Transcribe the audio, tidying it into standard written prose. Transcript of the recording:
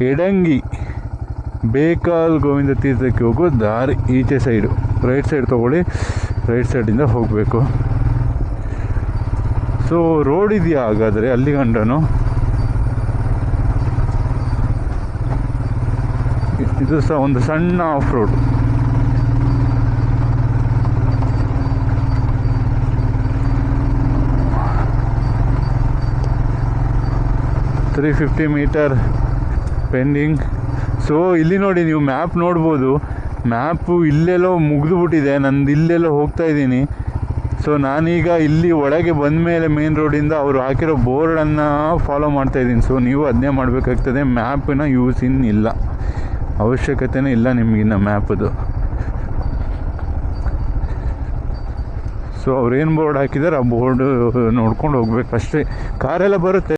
ಎಡಂಗಿ ಬೇಕಲ್ ಗೋವಿಂದ ತೀರ್ಥಕ್ಕೆ ಹೋಗೋ ದಾರಿ ಈಚೆ ಸೈಡು ರೈಟ್ ಸೈಡ್ ತೊಗೊಳ್ಳಿ, ರೈಟ್ ಸೈಡಿಂದ ಹೋಗಬೇಕು. ಸೊ ರೋಡ್ ಇದೆಯಾ ಹಾಗಾದರೆ ಅಲ್ಲಿ ಗಂಟನು? ಇದು ಸಹ ಒಂದು ಸಣ್ಣ off road. $350 meter pending. So ಇಲ್ಲಿ ನೋಡಿ, ನೀವು ಮ್ಯಾಪ್ ನೋಡ್ಬೋದು, ಮ್ಯಾಪು ಇಲ್ಲೆಲ್ಲೋ ಮುಗಿದುಬಿಟ್ಟಿದೆ, ನಂದು ಇಲ್ಲೆಲ್ಲೋ ಹೋಗ್ತಾ ಇದ್ದೀನಿ. ಸೊ ನಾನೀಗ ಇಲ್ಲಿ ಒಳಗೆ ಬಂದ ಮೇಲೆ ಮೇನ್ ರೋಡಿಂದ ಅವರು ಹಾಕಿರೋ ಬೋರ್ಡನ್ನು ಫಾಲೋ ಮಾಡ್ತಾಯಿದ್ದೀನಿ. ಸೊ ನೀವು ಅದನ್ನೇ ಮಾಡಬೇಕಾಗ್ತದೆ. ಮ್ಯಾಪಿನ ಯೂಸ್ ಇನ್ನಿಲ್ಲ, ಅವಶ್ಯಕತೆಯೇ ಇಲ್ಲ ನಿಮಗಿನ್ನ ಮ್ಯಾಪದು. ಸೊ ಅವ್ರೇನು ಬೋರ್ಡ್ ಹಾಕಿದ್ದಾರೆ ಆ ಬೋರ್ಡ್ ನೋಡ್ಕೊಂಡು ಹೋಗ್ಬೇಕು ಅಷ್ಟೇ. ಕಾರೆಲ್ಲ ಬರುತ್ತೆ.